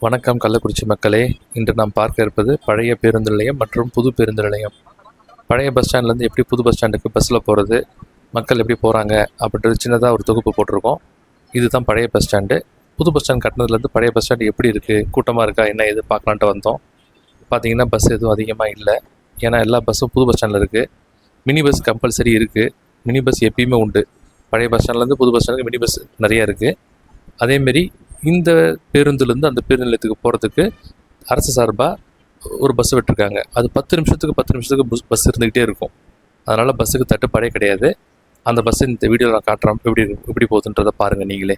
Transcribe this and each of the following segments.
வணக்கம் கள்ளக்குறிச்சி மக்களே. இன்று நாம் பார்க்க இருப்பது பழைய பேருந்து நிலையம் மற்றும் புது பேருந்து நிலையம். பழைய பஸ் ஸ்டாண்ட்லேருந்து எப்படி புது பஸ் ஸ்டாண்டுக்கு பஸ்ஸில் போகிறது, மக்கள் எப்படி போகிறாங்க அப்படின்றது சின்னதாக ஒரு தொகுப்பு போட்டிருக்கோம். இதுதான் பழைய பஸ் ஸ்டாண்டு. புது பஸ் ஸ்டாண்ட் கட்டினதுலேருந்து பழைய பஸ் ஸ்டாண்டு எப்படி இருக்குது, கூட்டமாக இருக்கா, என்ன எது பார்க்கலான்ட்டு வந்தோம். பார்த்திங்கன்னா பஸ் எதுவும் அதிகமாக இல்லை. ஏன்னா எல்லா பஸ்ஸும் புது பஸ் ஸ்டாண்டில் இருக்குது. மினி பஸ் கம்பல்சரி இருக்குது. மினி பஸ் எப்பயுமே உண்டு. பழைய பஸ் ஸ்டாண்ட்லேருந்து புது பஸ் ஸ்டாண்டுக்கு மினி பஸ் நிறையா இருக்குது. அதேமாரி இந்த பேருந்துலேருந்து அந்த பேருந்து நிலையத்துக்கு போகிறதுக்கு அரசு சார்பாக ஒரு பஸ் விட்டுருக்காங்க. அது 10 நிமிஷத்துக்கு பஸ் இருந்துக்கிட்டே இருக்கும். அதனால் பஸ்ஸுக்கு தட்டுப்பாடே கிடையாது. அந்த பஸ்ஸு இந்த வீடியோவில் நான் காட்டுறோம் எப்படி போகுதுன்றதை பாருங்கள் நீங்களே.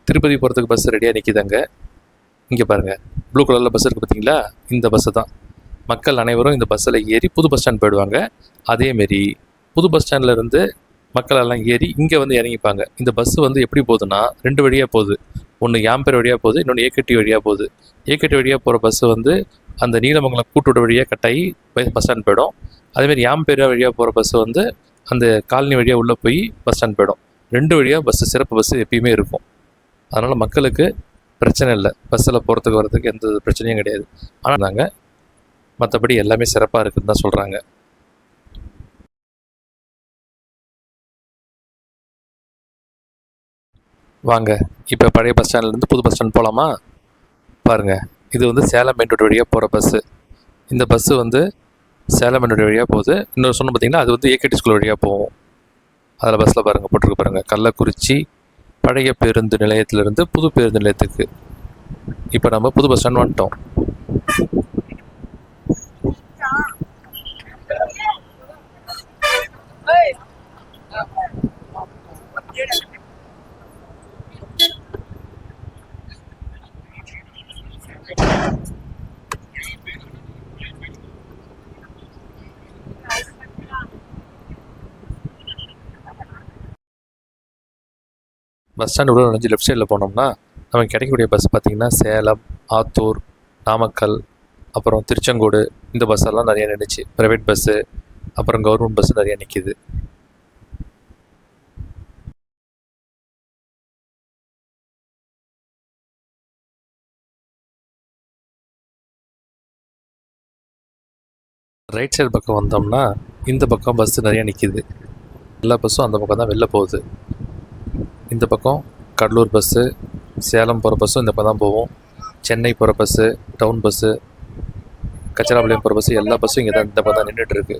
திருப்பதி போகிறதுக்கு பஸ் ரெடியாக நிற்கிதாங்க. இங்கே பாருங்கள், ப்ளூ கலரில் பஸ் இருக்குது பார்த்தீங்களா, இந்த பஸ்ஸு தான். மக்கள் அனைவரும் இந்த பஸ்ஸில் ஏறி புது பஸ் ஸ்டாண்ட் போயிடுவாங்க. அதேமாரி புது பஸ் ஸ்டாண்டில் இருந்து மக்கள் எல்லாம் ஏறி இங்கே வந்து இறங்கிப்பாங்க. இந்த பஸ்ஸு வந்து எப்படி போகுதுன்னா 2 வழியாக போகுது. ஒன்று யாம்பேர் வழியாக போகுது, இன்னொன்று ஏகேடி வழியாக போகுது. ஏகேடி வழியாக போகிற பஸ்ஸு வந்து அந்த நீலமங்கலம் கூட்டோட வழியாக கட்டாயி பஸ் ஸ்டாண்ட் போயிடும். அதேமாதிரி யாம்பேர் வழியாக போகிற பஸ்ஸு வந்து அந்த காலனி வழியாக உள்ளே போய் பஸ் ஸ்டாண்ட் போயிடும். 2 வழியாக பஸ்ஸு, சிறப்பு பஸ்ஸு எப்பயுமே இருக்கும். அதனால் மக்களுக்கு பிரச்சனை இல்லை. பஸ்ஸில் போகிறதுக்கு வர்றதுக்கு எந்த பிரச்சனையும் கிடையாது. ஆனால் நாங்கள் மற்றபடி எல்லாமே சிறப்பாக இருக்குதுன்னு தான் சொல்கிறாங்க. வாங்க, இப்போ பழைய பஸ் ஸ்டாண்ட்லேருந்து புது பஸ் ஸ்டாண்ட் போகலாமா? பாருங்கள், இது வந்து சேலம் மெயின் ரோடு வழியாக போகிற பஸ்ஸு. இந்த பஸ்ஸு வந்து சேலம் மெயின் ரோடு வழியாக போகுது. இன்னொரு சொன்ன பார்த்திங்கன்னா அது வந்து ஏகேடி ஸ்கூல் வழியாக போகும். அதில் பஸ்ஸில் பாருங்கள் போட்டிருக்கு பாருங்கள், கள்ளக்குறிச்சி பழைய பேருந்து நிலையத்திலிருந்து புது பேருந்து நிலையத்துக்கு. இப்போ நம்ம புது பஸ் ஸ்டாண்ட் வந்துட்டோம். பஸ் ஸ்டாண்டு உள்ள நுழைஞ்சு லெஃப்ட் சைடில் போனோம்னா நமக்கு கிடைக்கக்கூடிய பஸ் பார்த்திங்கன்னா சேலம், ஆத்தூர், நாமக்கல், அப்புறம் திருச்செங்கோடு, இந்த பஸ்ஸெல்லாம் நிறையா நின்றுச்சு. ப்ரைவேட் பஸ்ஸு, அப்புறம் கவர்மெண்ட் பஸ்ஸு நிறையா நிற்கிது. ரைட் சைடு பக்கம் வந்தோம்னா இந்த பக்கம் பஸ்ஸு நிறையா நிற்கிது. எல்லா பஸ்ஸும் அந்த பக்கம் தான் வெளில போகுது. இந்த பக்கம் கடலூர் பஸ்ஸு, சேலம் போகிற பஸ்ஸும் இந்த பக்கம் தான் போகும். சென்னை போகிற பஸ்ஸு, டவுன் பஸ்ஸு, கச்சராபாளையம் போகிற பஸ்ஸு, எல்லா பஸ்ஸும் இங்கே தான் இந்த பக்கம் தான் நின்றுட்டுருக்கு.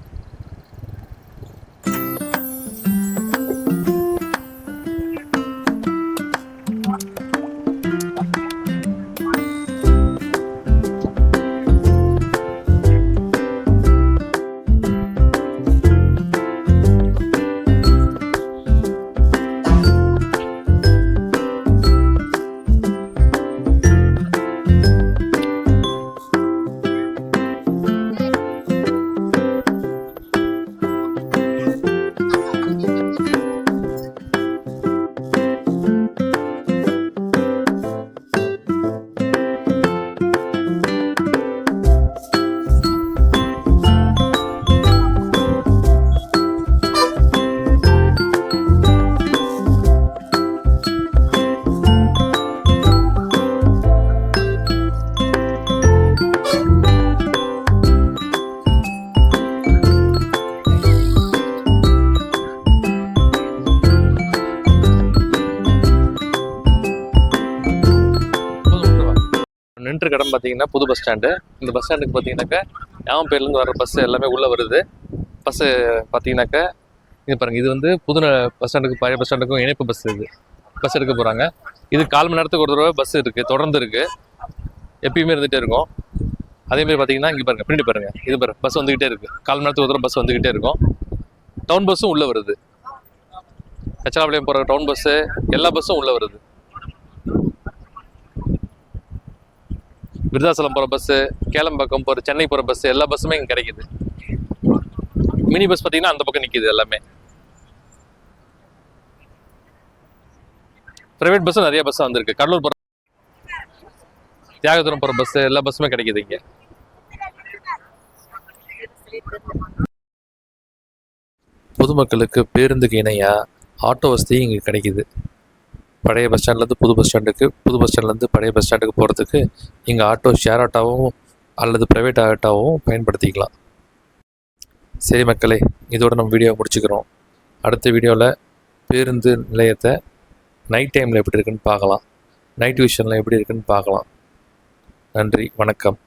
நின்று கடன் பார்த்தீங்கன்னா புது பஸ் ஸ்டாண்டு. இந்த பஸ் ஸ்டாண்டுக்கு பார்த்தீங்கன்னாக்கா யாம்பேர்லேருந்து வர பஸ்ஸு எல்லாமே உள்ளே வருது. பஸ்ஸு பார்த்தீங்கன்னாக்கா இது பாருங்கள், இது வந்து புது பஸ் ஸ்டாண்டுக்கு பழைய பஸ் ஸ்டாண்டுக்கும் இணைப்பு பஸ். இது பஸ் எடுக்க போகிறாங்க. இது 1/4 மணி நேரத்துக்கு ஒரு தடவை பஸ் இருக்குது, தொடர்ந்து இருக்குது, எப்பயுமே இருந்துகிட்டே இருக்கும். அதேமாதிரி பார்த்தீங்கன்னா இங்கே பாருங்கள், பின்னாடி பாருங்கள், இது பாருங்கள் பஸ் வந்துக்கிட்டே இருக்குது. 1/4 மணி நேரத்துக்கு ஒரு தடவை பஸ் வந்துக்கிட்டே இருக்கும். டவுன் பஸ்ஸும் உள்ளே வருது. கச்சராபாளையம் போகிற டவுன் பஸ்ஸு, எல்லா பஸ்ஸும் உள்ளே வருது. விருதாசலம் போகிற பஸ்ஸு, கேளம்பாக்கம் போகிற, சென்னை போகிற பஸ்ஸு, எல்லா பஸ்ஸுமே இங்கே கிடைக்கிது. மினி பஸ் பார்த்தீங்கன்னா அந்த பக்கம் நிற்கிது எல்லாமே. ப்ரைவேட் பஸ்ஸும் நிறைய பஸ் வந்திருக்கு. கடலூர் போகிற, தியாகதுரம் போகிற பஸ்ஸு, எல்லா பஸ்ஸுமே கிடைக்கிது இங்கே. பொதுமக்களுக்கு பேருந்துக்கு இணையாக ஆட்டோ வசதி இங்கே கிடைக்கிது. பழைய பஸ் ஸ்டாண்ட்லேருந்து புது பஸ் ஸ்டாண்டுக்கு, புது பஸ் ஸ்டாண்ட்லேருந்து பழைய பஸ் ஸ்டாண்டுக்கு போகிறதுக்கு இங்கே ஆட்டோ ஷேர் ஆட்டோவும் அல்லது ப்ரைவேட் ஆட்டோவும் பயன்படுத்திக்கலாம். சரி மக்களே, இதோடு நம்ம வீடியோ முடிச்சுக்கிறோம். அடுத்த வீடியோவில் பேருந்து நிலையத்தை நைட் டைமில் எப்படி இருக்குன்னு பார்க்கலாம். நைட் விஷன்லாம் எப்படி இருக்குன்னு பார்க்கலாம். நன்றி, வணக்கம்.